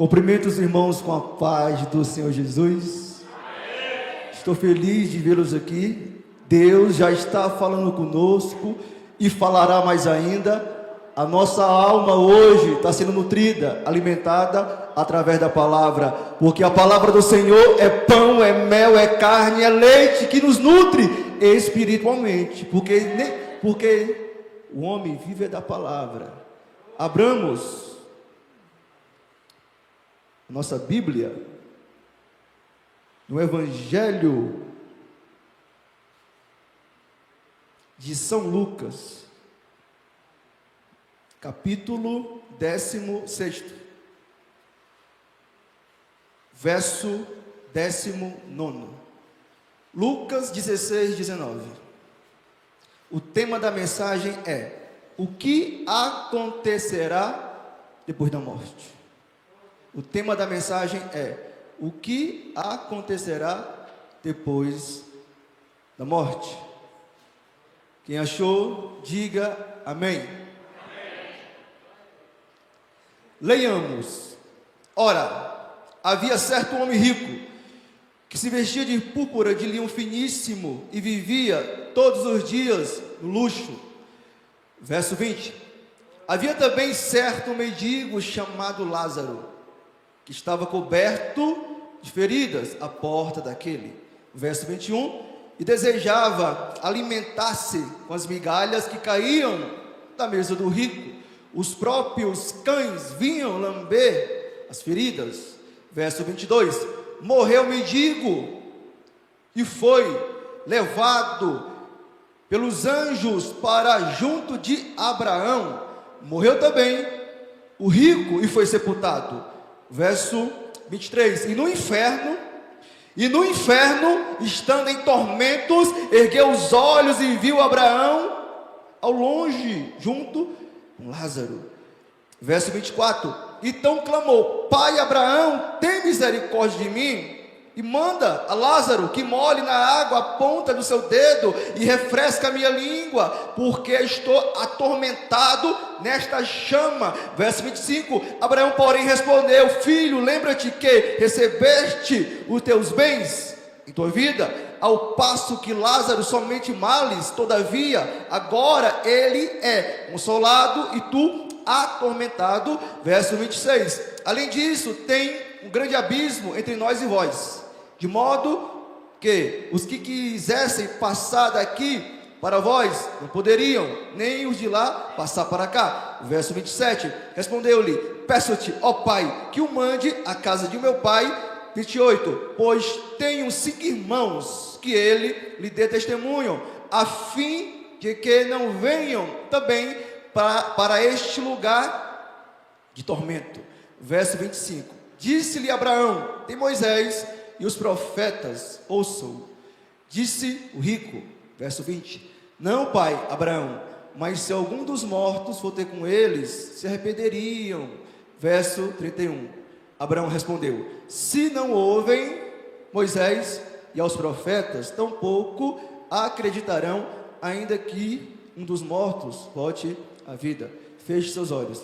Cumprimento os irmãos com a paz do Senhor Jesus. Amém. Estou feliz de vê-los aqui. Deus já está falando conosco e falará mais ainda. A nossa alma hoje está sendo nutrida, alimentada através da palavra, porque a palavra do Senhor é pão, é mel, é carne, é leite que nos nutre espiritualmente, porque o homem vive da palavra. Abramos nossa Bíblia no Evangelho de São Lucas, capítulo 16, verso 19. Lucas 16, 19. O tema da mensagem é: o que acontecerá depois da morte? O tema da mensagem é: o que acontecerá depois da morte? Quem achou, diga amém. Leiamos. Ora, havia certo homem rico, que se vestia de púrpura de linho finíssimo e vivia todos os dias no luxo. Verso 20. Havia também certo mendigo chamado Lázaro, que estava coberto de feridas à porta daquele. Verso 21. E desejava alimentar-se com as migalhas que caíam da mesa do rico. Os próprios cães vinham lamber as feridas. Verso 22. Morreu o mendigo e foi levado pelos anjos para junto de Abraão. Morreu também o rico e foi sepultado. Verso 23. E no inferno, estando em tormentos, ergueu os olhos e viu Abraão ao longe, junto com Lázaro. Verso 24. Então clamou: Pai Abraão, tem misericórdia de mim, e manda a Lázaro que molhe na água a ponta do seu dedo e refresca a minha língua, porque estou atormentado nesta chama. Verso 25. Abraão, porém, respondeu: Filho, lembra-te que recebeste os teus bens em tua vida, ao passo que Lázaro somente males. Todavia agora ele é consolado e tu atormentado. Verso 26. Além disso, tem um grande abismo entre nós e vós, de modo que os que quisessem passar daqui para vós não poderiam, nem os de lá passar para cá. Verso 27. Respondeu-lhe: Peço-te, ó Pai, que o mande à casa de meu pai. 28. Pois tenho 5 irmãos, que ele lhe dê testemunho, a fim de que não venham também para este lugar de tormento. Verso 25. Disse-lhe Abraão: Tem Moisés e os profetas, ouçam. Disse o rico. Verso 20. Não, pai Abraão, mas se algum dos mortos for ter com eles, se arrependeriam. Verso 31. Abraão respondeu: Se não ouvem Moisés e aos profetas, tampouco acreditarão, ainda que um dos mortos volte à vida. Feche seus olhos.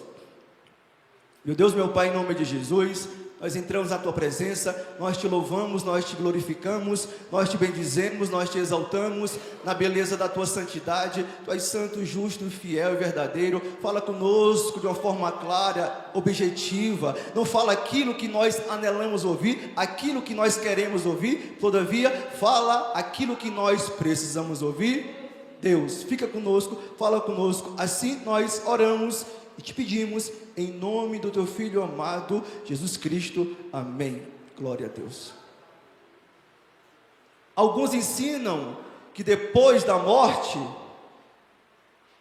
Meu Deus, meu Pai, em nome de Jesus, nós entramos na Tua presença, nós Te louvamos, nós Te glorificamos, nós Te bendizemos, nós Te exaltamos na beleza da Tua santidade. Tu és santo, justo, fiel e verdadeiro. Fala conosco de uma forma clara, objetiva. Não fala aquilo que nós anelamos ouvir, aquilo que nós queremos ouvir. Todavia, fala aquilo que nós precisamos ouvir. Deus, fica conosco, fala conosco. Assim nós oramos e te pedimos em nome do teu Filho amado, Jesus Cristo. Amém. Glória a Deus. Alguns ensinam que depois da morte,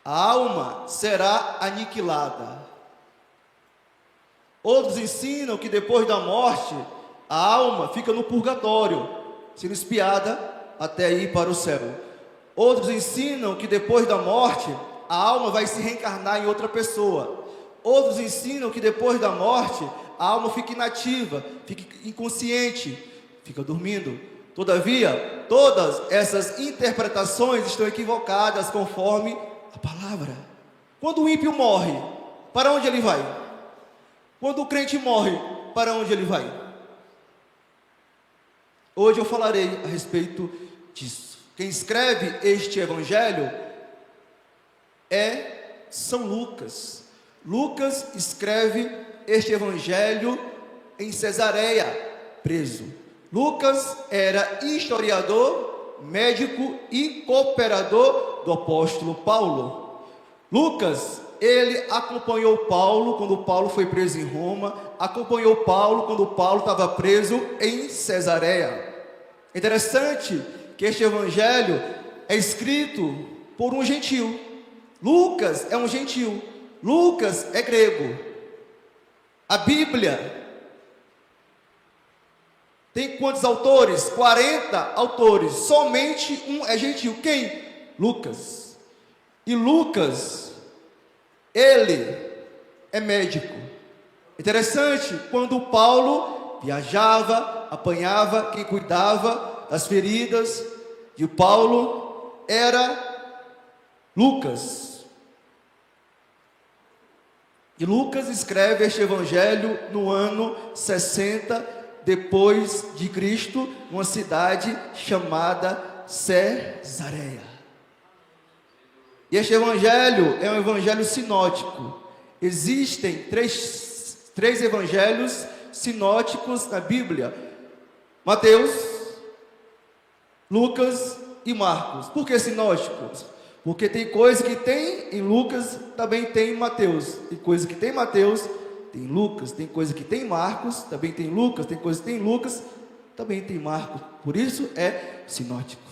a alma será aniquilada. Outros ensinam que depois da morte, a alma fica no purgatório, sendo espiada até ir para o céu. Outros ensinam que depois da morte, a alma vai se reencarnar em outra pessoa. Outros ensinam que depois da morte, a alma fica inativa, fica inconsciente, fica dormindo. Todavia, todas essas interpretações estão equivocadas conforme a palavra. Quando o ímpio morre, para onde ele vai? Quando o crente morre, para onde ele vai? Hoje eu falarei a respeito disso. Quem escreve este evangelho é São Lucas. Lucas escreve este evangelho em Cesareia, preso. Lucas era historiador, médico e cooperador do apóstolo Paulo. Lucas, ele acompanhou Paulo quando Paulo foi preso em Roma, acompanhou Paulo quando Paulo estava preso em Cesareia. Interessante que este evangelho é escrito por um gentil. Lucas é um gentil, Lucas é grego. A Bíblia tem quantos autores? 40 autores, somente um é gentil. Quem? Lucas. E Lucas, ele é médico. Interessante, quando Paulo viajava, apanhava, quem cuidava das feridas de Paulo era Lucas. E Lucas escreve este evangelho no ano 60 depois de Cristo, numa cidade chamada Cesareia. E este evangelho é um evangelho sinótico. Existem três evangelhos sinóticos na Bíblia: Mateus, Lucas e Marcos. Por que sinóticos? Porque tem coisa que tem em Lucas, também tem em Mateus. Tem coisa que tem em Mateus, tem em Lucas. Tem coisa que tem em Marcos, também tem em Lucas. Tem coisa que tem em Lucas, também tem em Marcos. Por isso é sinóticos.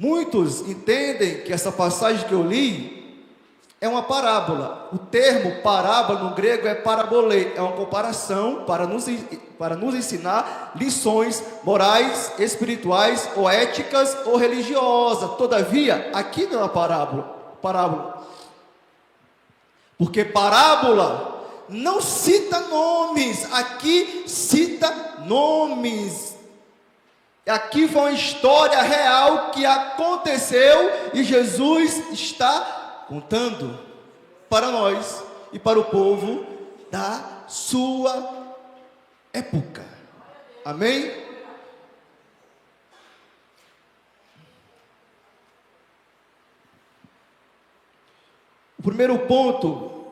Muitos entendem que essa passagem que eu li é uma parábola. O termo parábola no grego é parabolê, é uma comparação para nos ensinar lições morais, espirituais, ou éticas, ou religiosas. Todavia, aqui não é uma parábola. Porque parábola não cita nomes, aqui cita nomes. Aqui foi uma história real que aconteceu e Jesus está contando para nós e para o povo da sua época. Amém? O primeiro ponto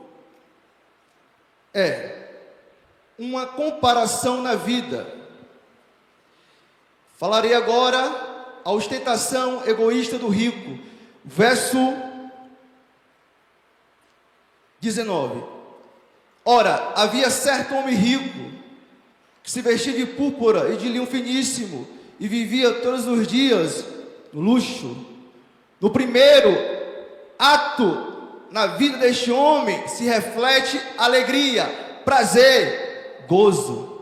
é uma comparação na vida. Falarei agora a ostentação egoísta do rico. Verso 19. Ora, havia certo homem rico, que se vestia de púrpura e de linho finíssimo, e vivia todos os dias no luxo. No primeiro ato na vida deste homem se reflete alegria, prazer, gozo.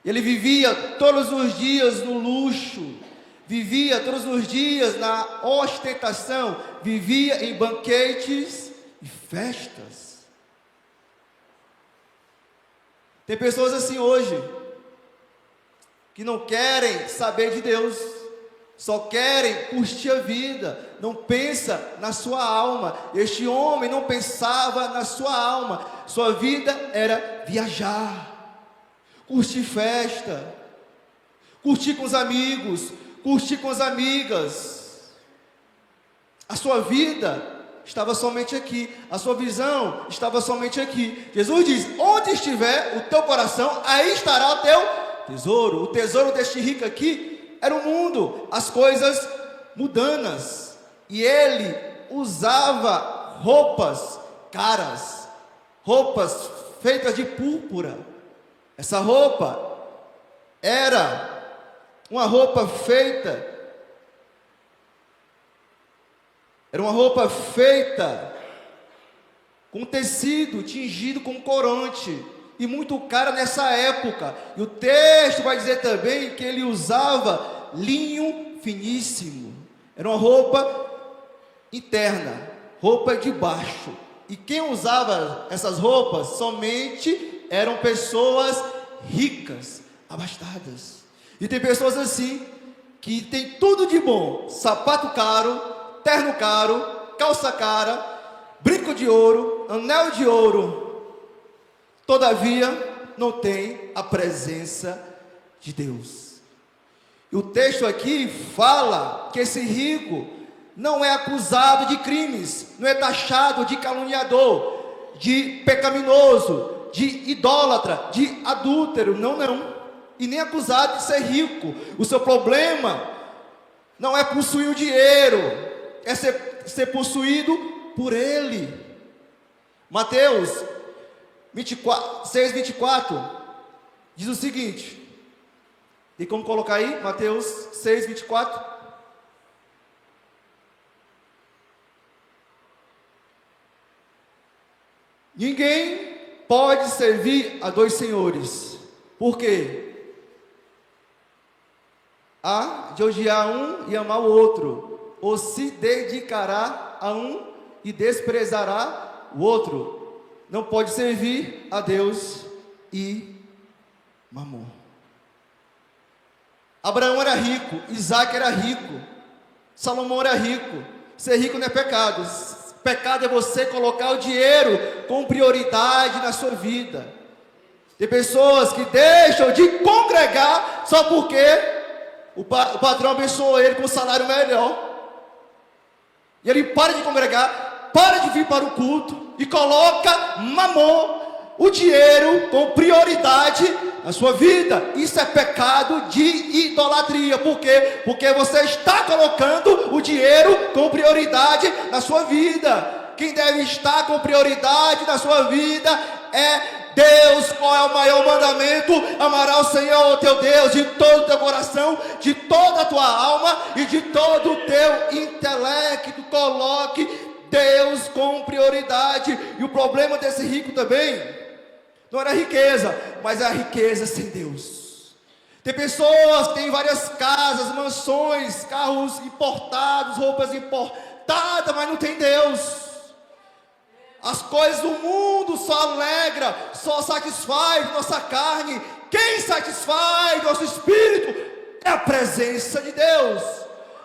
Ele vivia todos os dias no luxo, vivia todos os dias na ostentação, vivia em banquetes e festas. Tem pessoas assim hoje, que não querem saber de Deus, só querem curtir a vida, não pensa na sua alma. Este homem não pensava na sua alma, sua vida era viajar, curtir festa, curtir com os amigos, curtir com as amigas. A sua vida estava somente aqui, a sua visão estava somente aqui. Jesus diz: onde estiver o teu coração, aí estará o teu tesouro. O tesouro deste rico aqui era o mundo, as coisas mundanas. E ele usava roupas caras, roupas feitas de púrpura. Essa roupa era uma roupa feita, com tecido tingido com corante, e muito cara nessa época. E o texto vai dizer também que ele usava linho finíssimo. Era uma roupa interna, roupa de baixo. E quem usava essas roupas somente eram pessoas ricas, abastadas. E tem pessoas assim, que tem tudo de bom: sapato caro, terno caro, calça cara, brinco de ouro, anel de ouro. Todavia, não tem a presença de Deus. E o texto aqui fala que esse rico não é acusado de crimes, não é taxado de caluniador, de pecaminoso, de idólatra, de adúltero, não. E nem acusado de ser rico. O seu problema não é possuir o dinheiro, é ser possuído por ele. Mateus 6:24 diz o seguinte, tem como colocar aí? Mateus 6:24. Ninguém pode servir a dois senhores. Por quê? Há de odiar um e amar o outro, ou se dedicará a um e desprezará o outro. Não pode servir a Deus e Mamon. Abraão era rico, Isaac era rico, Salomão era rico. Ser rico não é pecado. Pecado é você colocar o dinheiro com prioridade na sua vida. Tem pessoas que deixam de congregar só porque o patrão abençoou ele com um salário melhor. E ele para de congregar, para de vir para o culto e coloca mamon, o dinheiro, com prioridade na sua vida. Isso é pecado de idolatria. Por quê? Porque você está colocando o dinheiro com prioridade na sua vida. Quem deve estar com prioridade na sua vida é Deus. Qual é o maior mandamento? Amarás o Senhor, o teu Deus, de todo o teu coração, de toda a tua alma e de todo o teu intelecto. Coloque Deus com prioridade. E o problema desse rico também não era a riqueza, mas a riqueza sem Deus. Tem pessoas que têm várias casas, mansões, carros importados, roupas importadas, mas não tem Deus. As coisas do mundo só alegra, só satisfaz nossa carne. Quem satisfaz nosso espírito é a presença de Deus.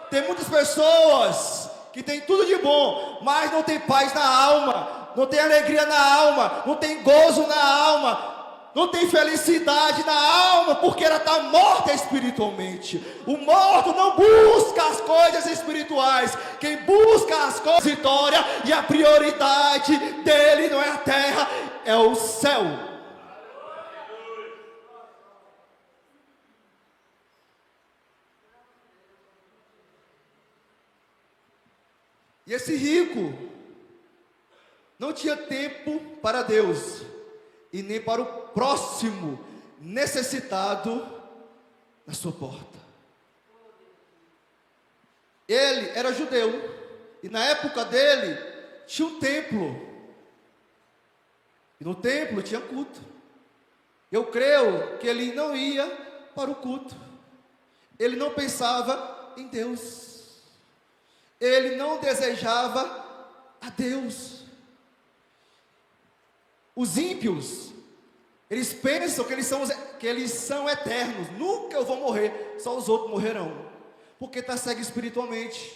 Tem muitas pessoas que têm tudo de bom, mas não tem paz na alma, não tem alegria na alma, não tem gozo na alma, não tem felicidade na alma, porque ela está morta espiritualmente. O morto não busca as coisas espirituais. Quem busca as coisas vitória, e a prioridade dele não é a terra, é o céu. E esse rico não tinha tempo para Deus e nem para o próximo necessitado na sua porta. Ele era judeu e na época dele tinha um templo, e no templo tinha culto. Eu creio que ele não ia para o culto, ele não pensava em Deus, ele não desejava a Deus. Os ímpios, eles pensam que eles são eternos. Nunca eu vou morrer, só os outros morrerão. Porque está cego espiritualmente.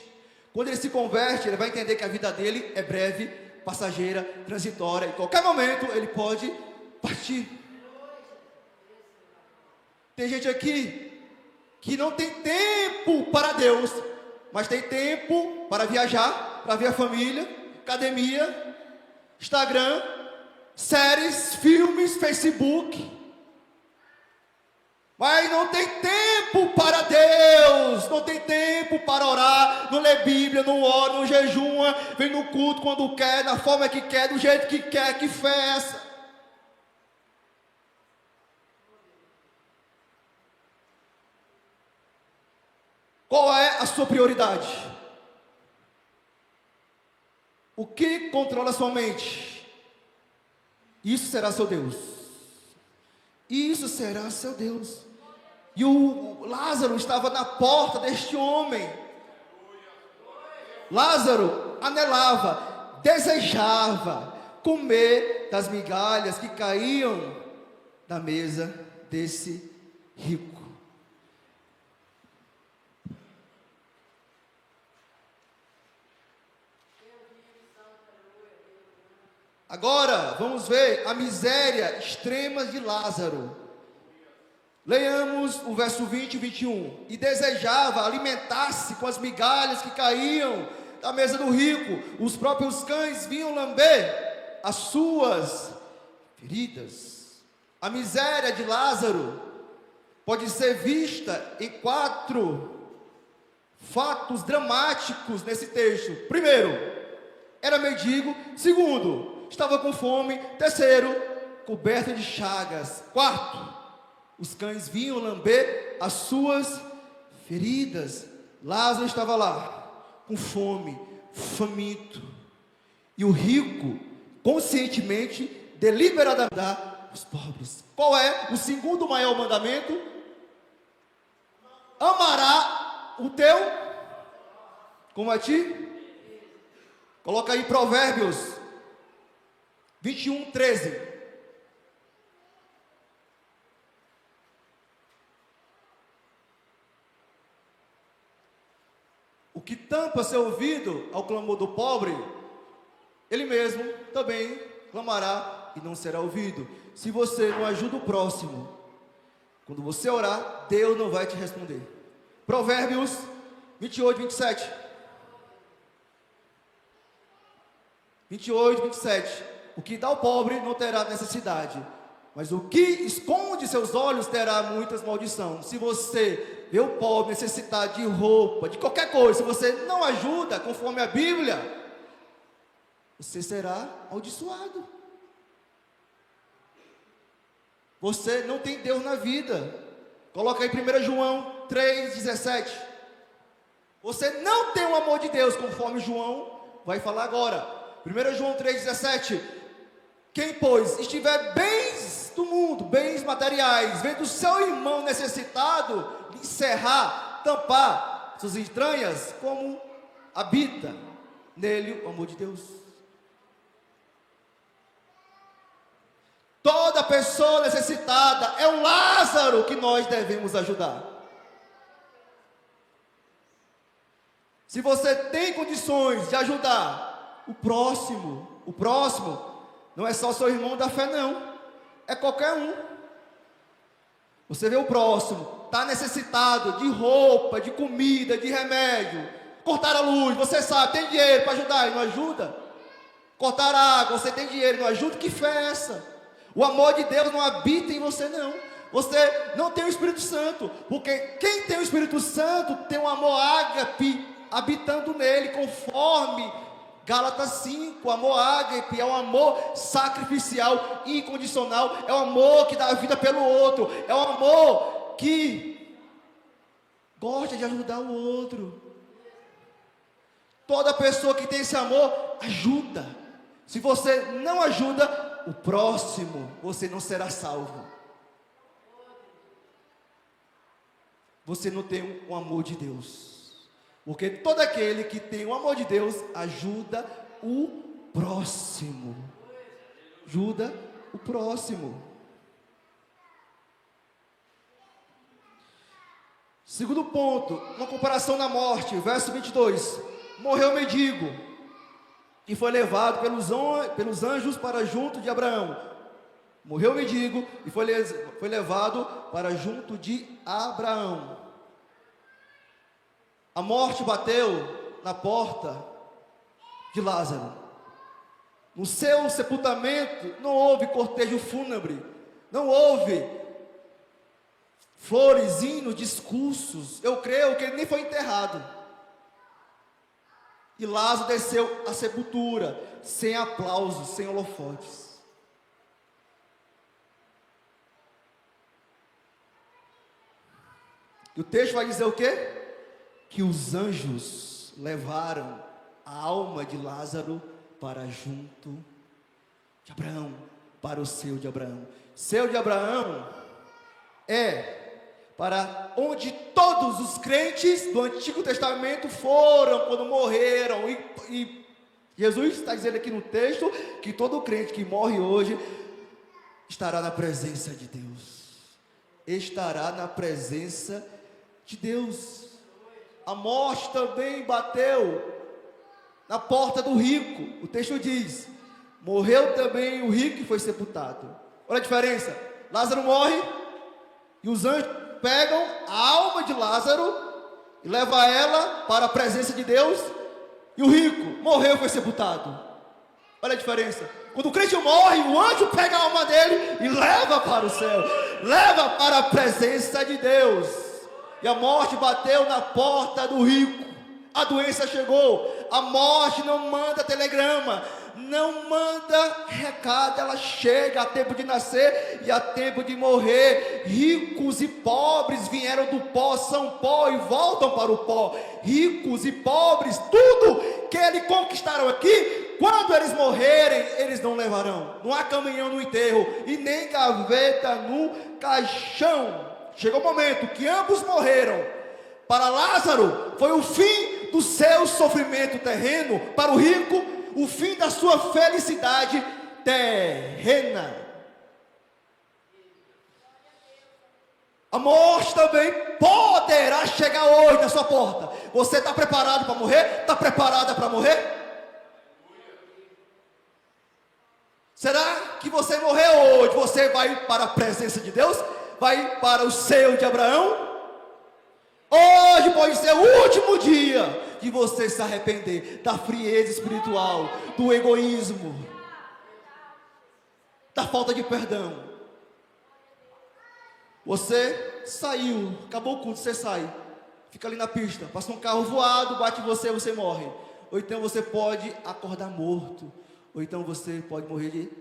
Quando ele se converte, ele vai entender que a vida dele é breve, passageira, transitória. Em qualquer momento ele pode partir. Tem gente aqui que não tem tempo para Deus, mas tem tempo para viajar, para ver a família, academia, Instagram, séries, filmes, Facebook, mas não tem tempo para Deus, não tem tempo para orar, não lê Bíblia, não ora, não jejuma, vem no culto quando quer, da forma que quer, do jeito que quer, que fé é essa? Qual é a sua prioridade? O que controla a sua mente? Isso será seu Deus. Isso será seu Deus. E o Lázaro estava na porta deste homem. Lázaro anelava, desejava comer das migalhas que caíam da mesa desse rico. Agora, vamos ver a miséria extrema de Lázaro. Leiamos o verso 20 e 21. E desejava alimentar-se com as migalhas que caíam da mesa do rico. Os próprios cães vinham lamber as suas feridas. A miséria de Lázaro pode ser vista em 4 fatos dramáticos nesse texto. Primeiro, era mendigo. Segundo, estava com fome. Terceiro, coberto de chagas. Quarto, os cães vinham lamber as suas feridas. Lázaro estava lá, com fome, faminto. E o rico, conscientemente, deliberadamente, dá aos pobres. Qual é o segundo maior mandamento? Amará o teu como a ti. Coloca aí Provérbios 21, 13. O que tampa seu ouvido ao clamor do pobre, ele mesmo também clamará e não será ouvido. Se você não ajuda o próximo, quando você orar, Deus não vai te responder. Provérbios 28, 27. 28, 27. O que dá ao pobre não terá necessidade, mas o que esconde seus olhos terá muitas maldições. Se você vê o pobre necessitado de roupa, de qualquer coisa, se você não ajuda, conforme a Bíblia, você será amaldiçoado. Você não tem Deus na vida. Coloca aí 1 João 3,17. Você não tem o amor de Deus, conforme João vai falar agora. 1 João 3,17. Quem, pois, estiver bens do mundo, bens materiais, vendo o seu irmão necessitado, encerrar, tampar suas entranhas, como habita nele o amor de Deus. Toda pessoa necessitada é um Lázaro que nós devemos ajudar. Se você tem condições de ajudar o próximo não é só seu irmão da fé, não, é qualquer um. Você vê o próximo, está necessitado de roupa, de comida, de remédio, cortar a luz, você sabe, tem dinheiro para ajudar e não ajuda. Cortar a água, você tem dinheiro e não ajuda, que fé é essa? O amor de Deus não habita em você, não. Você não tem o Espírito Santo, porque quem tem o Espírito Santo tem um amor ágape habitando nele, conforme Gálatas 5. O amor ágape é um amor sacrificial, incondicional, é o amor que dá a vida pelo outro, é o amor que gosta de ajudar o outro. Toda pessoa que tem esse amor, ajuda. Se você não ajuda o próximo, você não será salvo. Você não tem o amor de Deus. Porque todo aquele que tem o amor de Deus ajuda o próximo. Ajuda o próximo. Segundo ponto, uma comparação na morte, verso 22. Morreu o mendigo e foi levado pelos anjos para junto de Abraão. Morreu o mendigo e foi levado para junto de Abraão. A morte bateu na porta de Lázaro. No seu sepultamento não houve cortejo fúnebre, não houve flores, hinos, discursos. Eu creio que ele nem foi enterrado. E Lázaro desceu à sepultura, sem aplausos, sem holofotes. E o texto vai dizer o quê? Que os anjos levaram a alma de Lázaro para junto de Abraão, para o seio de Abraão. Seio de Abraão é para onde todos os crentes do Antigo Testamento foram quando morreram. E Jesus está dizendo aqui no texto que todo crente que morre hoje estará na presença de Deus. Estará na presença de Deus. A morte também bateu na porta do rico. O texto diz: Morreu também o rico e foi sepultado. Olha a diferença. Lázaro morre e os anjos pegam a alma de Lázaro e levam ela para a presença de Deus. E o rico morreu e foi sepultado. Olha a diferença. Quando o crente morre, o anjo pega a alma dele e leva para o céu, leva para a presença de Deus. E a morte bateu na porta do rico. A doença chegou. A morte não manda telegrama, não manda recado, ela chega a tempo de nascer e a tempo de morrer. Ricos e pobres vieram do pó, são pó e voltam para o pó. Ricos e pobres, tudo que eles conquistaram aqui, quando eles morrerem, eles não levarão. Não há caminhão no enterro e nem gaveta no caixão. Chegou o momento que ambos morreram. Para Lázaro foi o fim do seu sofrimento terreno, para o rico o fim da sua felicidade terrena. A morte também poderá chegar hoje na sua porta. Você está preparado para morrer? Está preparada para morrer? Será que você morrer hoje, você vai para a presença de Deus? Vai para o seio de Abraão? Hoje pode ser o último dia de você se arrepender da frieza espiritual, do egoísmo, da falta de perdão. Você saiu, acabou o culto, você sai, fica ali na pista, passa um carro voado, bate em você, você morre. Ou então você pode acordar morto, ou então você pode morrer de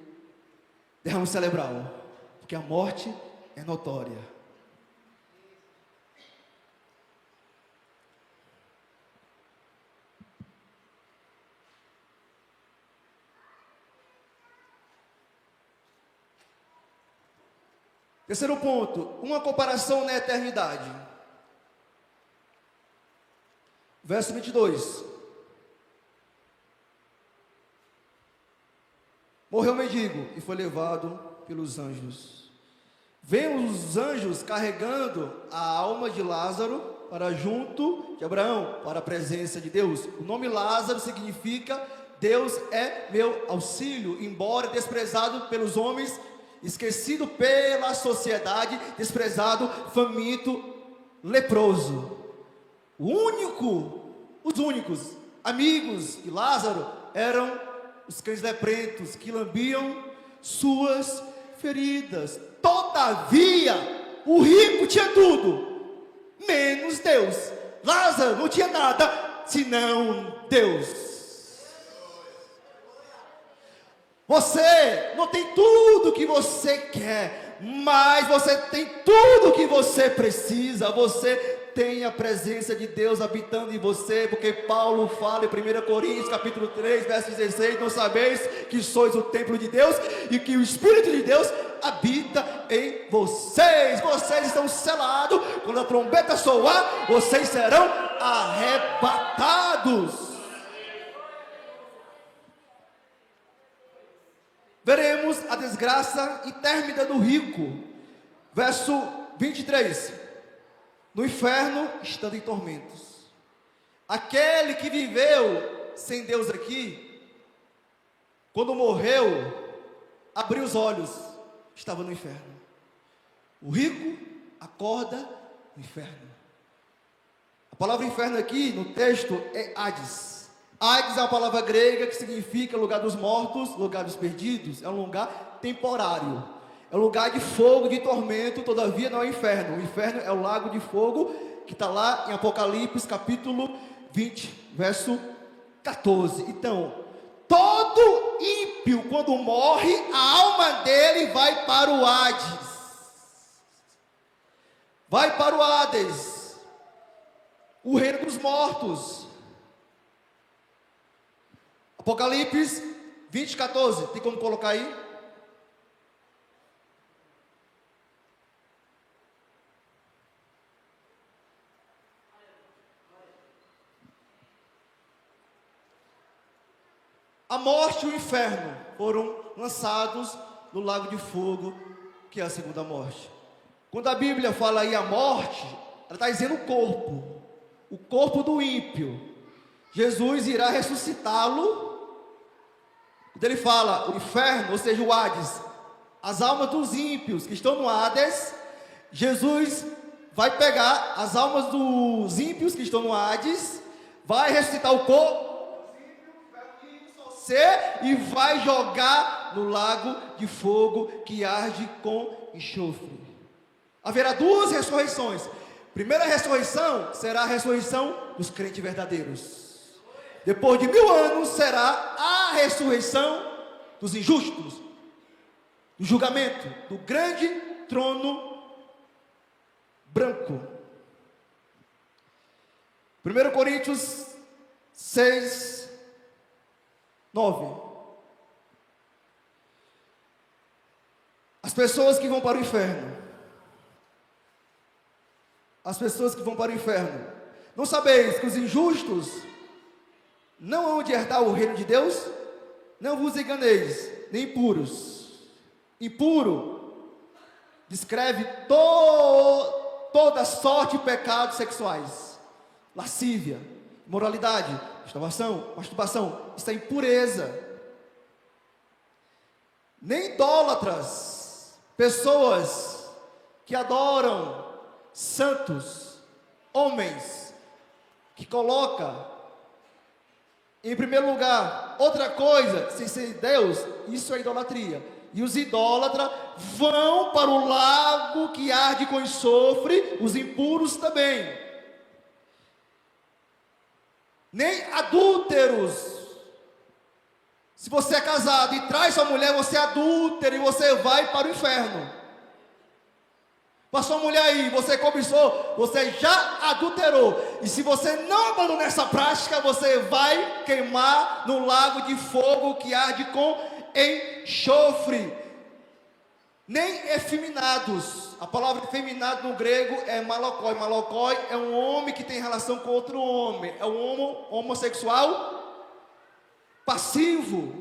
derrame cerebral, porque a morte é notória. Terceiro ponto, uma comparação na eternidade. Verso 22. Morreu o mendigo e foi levado pelos anjos. Vêm os anjos carregando a alma de Lázaro para junto de Abraão, para a presença de Deus. O nome Lázaro significa Deus é meu auxílio, embora desprezado pelos homens, esquecido pela sociedade, desprezado, faminto, leproso. Os únicos amigos de Lázaro eram os cães leprentos que lambiam suas feridas. Todavia, o rico tinha tudo, menos Deus. Lázaro não tinha nada, senão Deus. Você não tem tudo que você quer, mas você tem tudo que você precisa. Você tem a presença de Deus habitando em você, porque Paulo fala em 1 Coríntios capítulo 3, verso 16, não sabeis que sois o templo de Deus e que o Espírito de Deus habita em vocês. Vocês estão selados, quando a trombeta soar, vocês serão arrebatados. Veremos a desgraça e términa do rico. Verso 23. No inferno, estando em tormentos. Aquele que viveu sem Deus aqui, quando morreu, abriu os olhos, estava no inferno. O rico acorda no inferno. A palavra inferno aqui, no texto, é Hades. Hades é uma palavra grega que significa lugar dos mortos, lugar dos perdidos. É um lugar temporário, é um lugar de fogo, de tormento. Todavia não é o inferno. O inferno é o lago de fogo, que está lá em Apocalipse capítulo 20, verso 14. Então, todo ímpio, quando morre, a alma dele vai para o Hades, vai para o Hades, o reino dos mortos. Apocalipse 20, 14, tem como colocar aí? A morte e o inferno foram lançados no lago de fogo, que é a segunda morte. Quando a Bíblia fala aí a morte, ela está dizendo o corpo do ímpio. Jesus irá ressuscitá-lo Quando ele fala o inferno, ou seja, o Hades, as almas dos ímpios que estão no Hades, Jesus vai pegar as almas dos ímpios que estão no Hades, vai ressuscitar o corpo e vai jogar no lago de fogo que arde com enxofre. Haverá duas ressurreições. Primeira ressurreição será a ressurreição dos crentes verdadeiros. Depois de 1000 anos será a ressurreição dos injustos, do julgamento, do grande trono branco. 1 Coríntios 6, 9. As pessoas que vão para o inferno. As pessoas que vão para o inferno. Não sabeis que os injustos não hão de herdar o reino de Deus? Não vos enganeis, nem impuros. Impuro descreve toda sorte de pecados sexuais. Lascívia, imoralidade, masturbação, isso é impureza. Nem idólatras, pessoas que adoram santos, homens, que coloca em primeiro lugar outra coisa, sem ser Deus, isso é idolatria. E os idólatras vão para o lago que arde com enxofre, os impuros também. Nem adúlteros. Se você é casado e traz sua mulher, você é adúltero e você vai para o inferno. Passou uma mulher aí, você cobiçou, você já adulterou. E se você não abandonar essa prática, você vai queimar no lago de fogo que arde com enxofre. Nem efeminados. A palavra efeminado no grego é malokoi. Malokoi é um homem que tem relação com outro homem. É um homossexual passivo.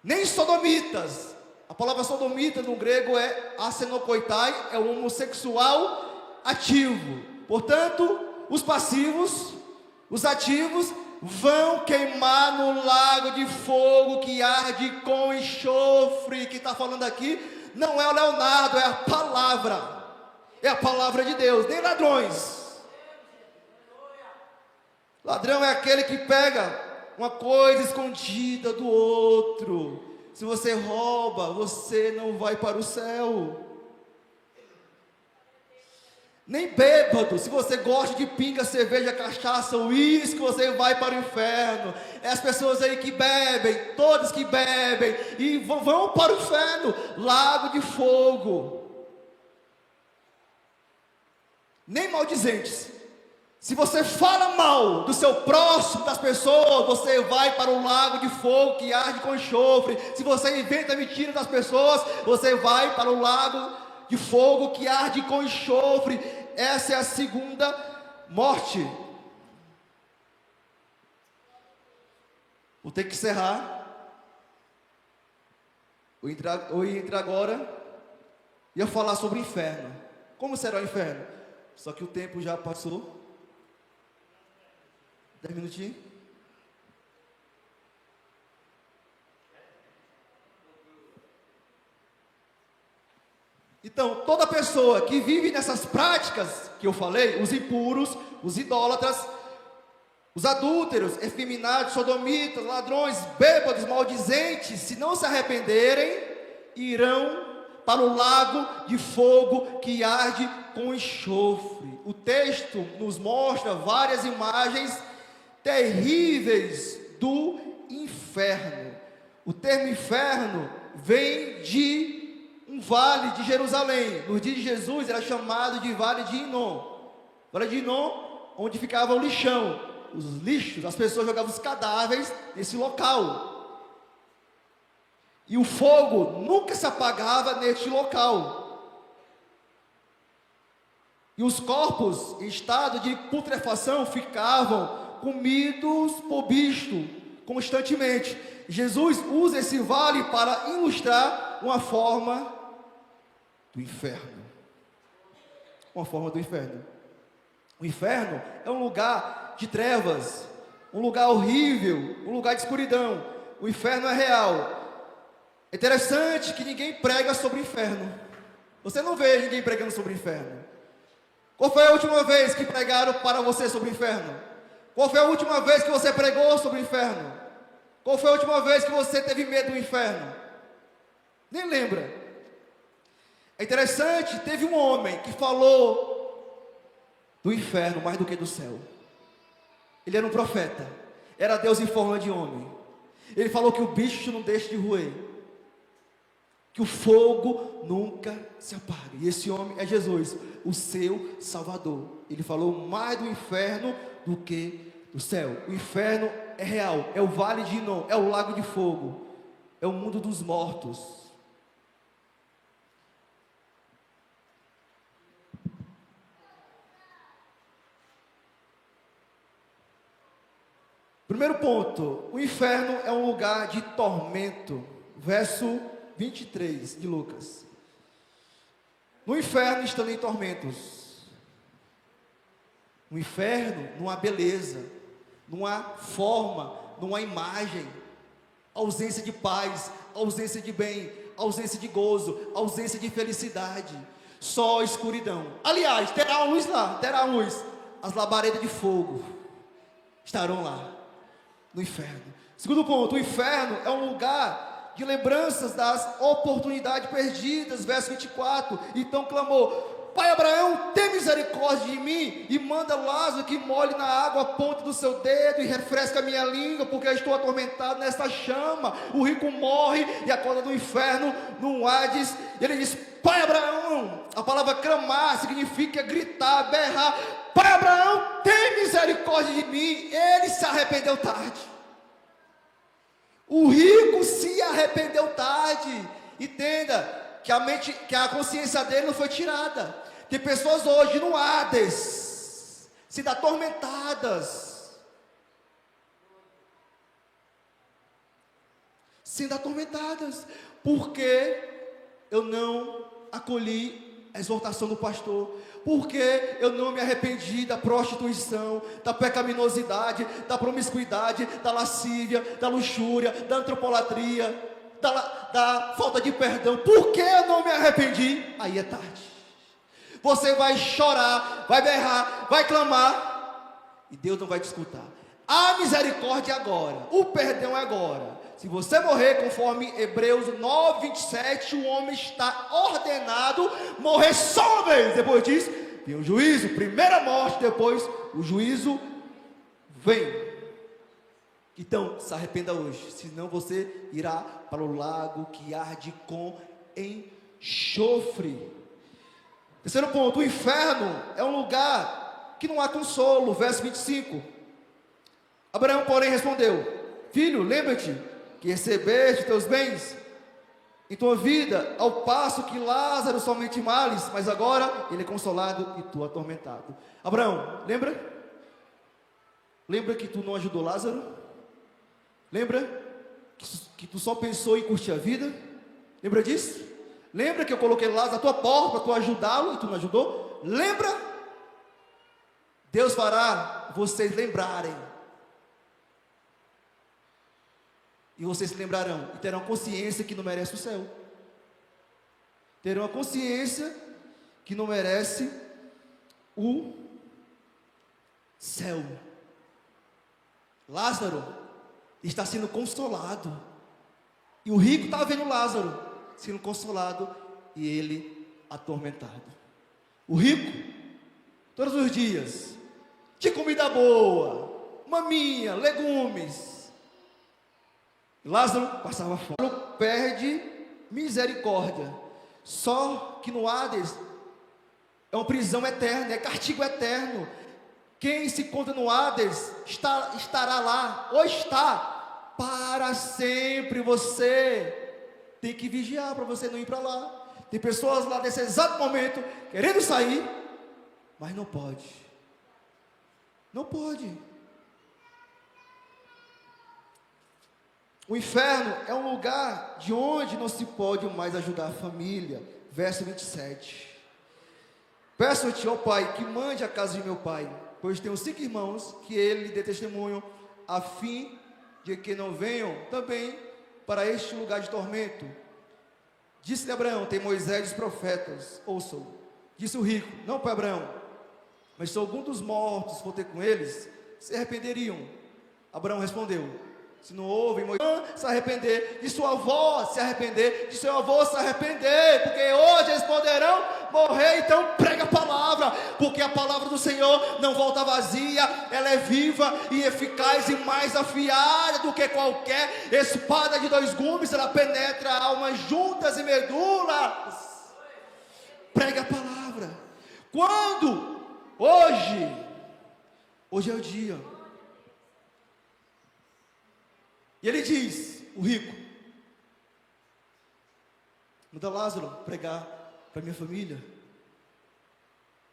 Nem sodomitas. A palavra sodomita no grego é asenokoitai, é um homossexual ativo. Portanto, os passivos, os ativos, vão queimar no lago de fogo que arde com enxofre. Que está falando aqui não é o Leonardo, é a palavra. É a palavra de Deus, nem ladrões. Ladrão é aquele que pega uma coisa escondida do outro. Se você rouba, você não vai para o céu. Nem bêbado, se você gosta de pinga, cerveja, cachaça, uísque, você vai para o inferno. É as pessoas aí que bebem, todas que bebem, e vão para o inferno, lago de fogo. Nem maldizentes. Se você fala mal do seu próximo, das pessoas, você vai para o lago de fogo que arde com enxofre. Se você inventa mentira das pessoas, você vai para o lago de fogo que arde com enxofre. Essa é a segunda morte. Vou ter que encerrar. Vou entrar agora e eu falar sobre o inferno. Como será o inferno? Só que o tempo já passou. 10 minutinhos. Então, toda pessoa que vive nessas práticas que eu falei, os impuros, os idólatras, os adúlteros, efeminados, sodomitas, ladrões, bêbados, maldizentes, se não se arrependerem, irão para o lago de fogo que arde com enxofre. O texto nos mostra várias imagens terríveis do inferno. O termo inferno vem de um vale de Jerusalém. Nos dias de Jesus era chamado de Vale de Inom. Vale de Inom, onde ficava o lixão, os lixos, as pessoas jogavam os cadáveres nesse local. E o fogo nunca se apagava neste local. E os corpos em estado de putrefação ficavam comidos por bicho constantemente. Jesus usa esse vale para ilustrar uma forma do inferno. Uma forma do inferno. O inferno é um lugar de trevas, um lugar horrível, um lugar de escuridão. o inferno é real. É interessante que ninguém prega sobre o inferno. Você não vê ninguém pregando sobre o inferno. Qual foi a última vez que pregaram para você sobre o inferno? Qual foi a última vez que você pregou sobre o inferno? Qual foi a última vez que você teve medo do inferno? Nem lembra. É interessante, teve um homem que falou do inferno mais do que do céu. Ele era um profeta, era Deus em forma de homem. Ele falou que o bicho não deixa de roer, que o fogo nunca se apaga. E esse homem é Jesus, o seu Salvador. Ele falou mais do inferno do que do céu. O inferno é real, é o vale de Inom, é o lago de fogo, é o mundo dos mortos. Primeiro ponto, o inferno é um lugar de tormento. Verso 23 de Lucas. No inferno estão em tormentos. No inferno não há beleza, não há forma, não há imagem, ausência de paz, ausência de bem, ausência de gozo, ausência de felicidade, só escuridão. Aliás, terá luz lá, terá luz. As labaredas de fogo estarão lá, no inferno. Segundo ponto, o inferno é um lugar de lembranças das oportunidades perdidas. Verso 24, então clamou: Pai Abraão, tem misericórdia de mim e manda Lázaro que molhe na água a ponta do seu dedo e refresca a minha língua, porque eu estou atormentado nesta chama. O rico morre e acorda no inferno, no Hades. E ele diz: Pai Abraão. A palavra clamar significa gritar, berrar. Pai Abraão, tem misericórdia de mim. Ele se arrependeu tarde. O rico se arrependeu tarde. Entenda que a consciência dele não foi tirada. Tem pessoas hoje no Hades, sendo atormentadas. Sendo atormentadas. Porque eu não acolhi a exortação do pastor. Porque eu não me arrependi da prostituição, da pecaminosidade, da promiscuidade, da lascívia, da luxúria, da antropolatria, da falta de perdão. Por que eu não me arrependi? Aí é tarde. Você vai chorar, vai berrar, vai clamar, e Deus não vai te escutar. A misericórdia é agora, o perdão é agora. Se você morrer conforme Hebreus 9, 27, o homem está ordenado morrer só uma vez. Depois disso, vem o juízo, primeira morte, depois o juízo vem. Então, se arrependa hoje, senão você irá para o lago que arde com enxofre. Terceiro ponto, o inferno é um lugar que não há consolo. Verso 25. Abraão, porém, respondeu: Filho, lembra-te que recebeste teus bens em tua vida, ao passo que Lázaro somente males, mas agora ele é consolado e tu atormentado. Abraão, lembra? Lembra que tu não ajudou Lázaro? Lembra que tu só pensou em curtir a vida? Lembra disso? Lembra que eu coloquei Lázaro à tua porta para tu ajudá-lo e tu não ajudou? Lembra? Deus fará vocês lembrarem. E vocês se lembrarão e terão consciência que não merece o céu. Terão a consciência que não merece o céu. Lázaro está sendo consolado. E o rico está vendo Lázaro sendo consolado e ele atormentado. O rico, todos os dias, de comida boa, maminha, legumes. Lázaro passava fome. Lázaro perde misericórdia. Só que no Hades é uma prisão eterna, é castigo eterno. Quem se encontra no Hades estará lá, ou está para sempre. Você tem que vigiar para você não ir para lá. Tem pessoas lá nesse exato momento querendo sair, mas não pode. Não pode. O inferno é um lugar de onde não se pode mais ajudar a família. Verso 27. Peço-te, ó Pai, que mande a casa de meu pai, pois tenho 5 irmãos, que ele lhe dê testemunho, a fim de que não venham também para este lugar de tormento. Disse-lhe Abraão: tem Moisés e os profetas, ouçam. Disse o rico: não, pai Abraão, mas se algum dos mortos for ter com eles, se arrependeriam. Abraão respondeu: se não ouvem Moisés se arrepender, de sua avó se arrepender, de seu avô se arrepender, porque hoje eles poderão morrer. Então prega a palavra, porque a palavra do Senhor não volta vazia, ela é viva e eficaz e mais afiada do que qualquer espada de dois gumes, ela penetra almas juntas e medulas. Prega a palavra. Quando? Hoje é o dia. E ele diz, o rico: manda Lázaro pregar para minha família.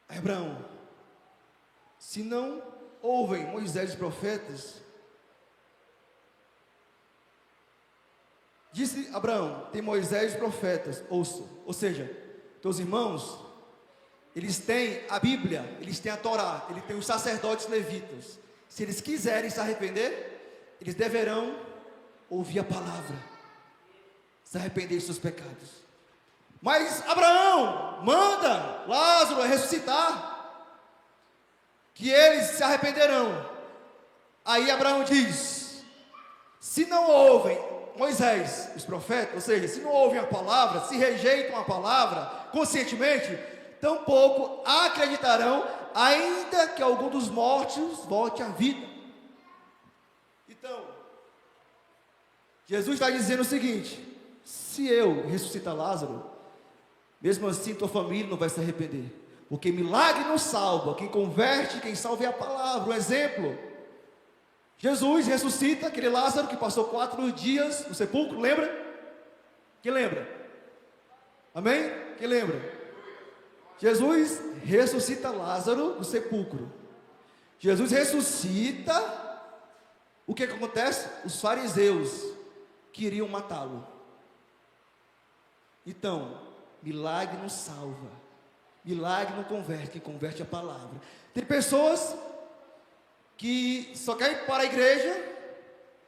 Aí Abraão: se não ouvem Moisés e os profetas, disse Abraão: tem Moisés e os profetas, ouçam. Ou seja, teus irmãos, eles têm a Bíblia, eles têm a Torá, eles têm os sacerdotes levitas. Se eles quiserem se arrepender, eles deverão ouvir a palavra, se arrepender de seus pecados. Mas Abraão manda Lázaro ressuscitar, que eles se arrependerão. Aí Abraão diz: se não ouvem Moisés, os profetas, ou seja, se não ouvem a palavra, se rejeitam a palavra conscientemente, tampouco acreditarão, ainda que algum dos mortos volte à vida. Então, Jesus está dizendo o seguinte: se eu ressuscitar Lázaro, mesmo assim tua família não vai se arrepender, porque milagre não salva, quem converte, quem salva é a palavra. Um exemplo: Jesus ressuscita aquele Lázaro que passou 4 dias no sepulcro, lembra? Quem lembra? Amém? Quem lembra? Jesus ressuscita Lázaro do sepulcro. Jesus ressuscita, o que acontece? Os fariseus queriam matá-lo. Então, milagre não salva, milagre não converte, quem converte é a palavra. Tem pessoas que só querem ir para a igreja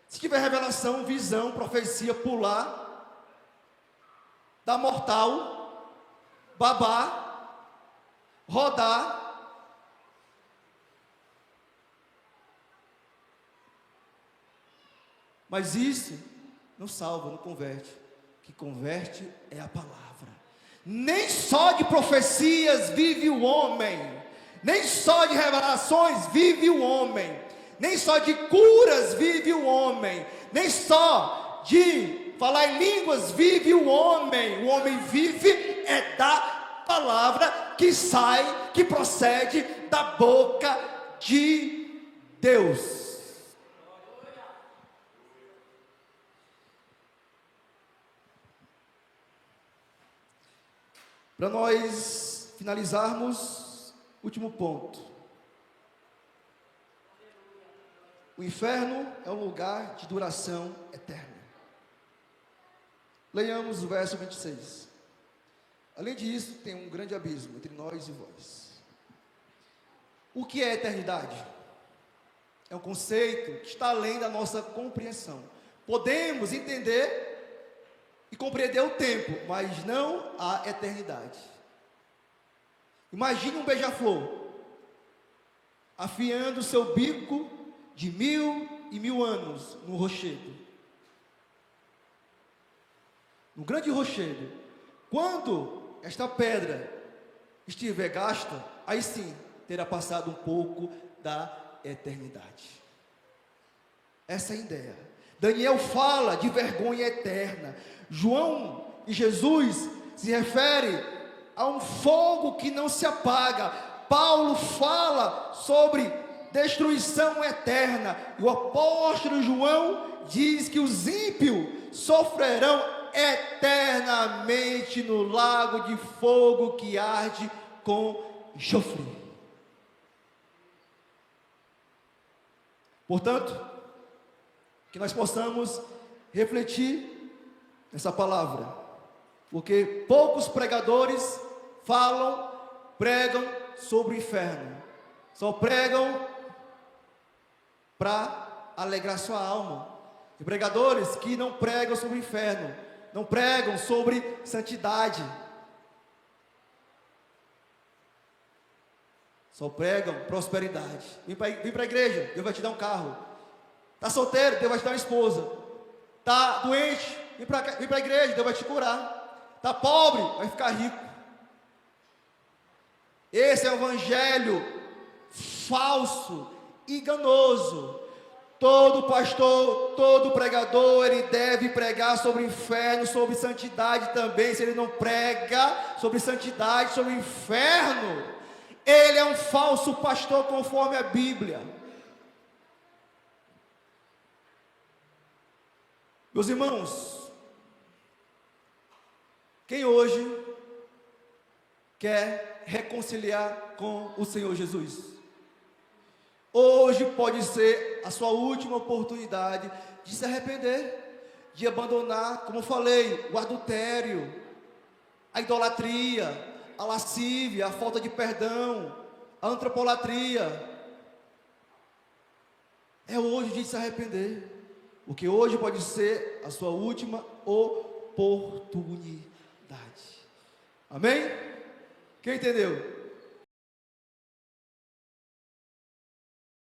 se tiver revelação, visão, profecia, pular, dar mortal, babar, rodar. Mas isso não salva, não converte. O que converte é a palavra. Nem só de profecias vive o homem, nem só de revelações vive o homem, nem só de curas vive o homem, nem só de falar em línguas vive o homem vive é da palavra que sai, que procede da boca de Deus. Para nós finalizarmos, último ponto. O inferno é um lugar de duração eterna. Leiamos o verso 26. Além disso, tem um grande abismo entre nós e vós. O que é eternidade? É um conceito que está além da nossa compreensão. Podemos entender e compreender o tempo, mas não a eternidade. Imagine um beija-flor afiando seu bico de 1000 e 1000 anos no rochedo, no grande rochedo. Quando esta pedra estiver gasta, aí sim terá passado um pouco da eternidade. Essa é a ideia. Daniel fala de vergonha eterna. João e Jesus se refere a um fogo que não se apaga. Paulo fala sobre destruição eterna. E o apóstolo João diz que os ímpios sofrerão eternamente no lago de fogo que arde com enxofre. Portanto, que nós possamos refletir nessa palavra, porque poucos pregadores pregam sobre o inferno, só pregam para alegrar sua alma, Tem pregadores que não pregam sobre o inferno, não pregam sobre santidade, só pregam prosperidade. Vem para a igreja, Deus vai te dar um carro. Está solteiro, Deus vai te dar uma esposa. Está doente, vem para a igreja, Deus vai te curar. Está pobre, vai ficar rico. Esse é o evangelho falso, enganoso. Todo pastor, todo pregador, ele deve pregar sobre o inferno, sobre santidade também. Se ele não prega sobre santidade, sobre o inferno, ele é um falso pastor conforme a Bíblia. Meus irmãos, quem hoje quer reconciliar com o Senhor Jesus? Hoje pode ser a sua última oportunidade de se arrepender, de abandonar, como eu falei, o adultério, a idolatria, a lascívia, a falta de perdão, a antropolatria. É hoje de se arrepender, porque hoje pode ser a sua última oportunidade. Amém? Quem entendeu?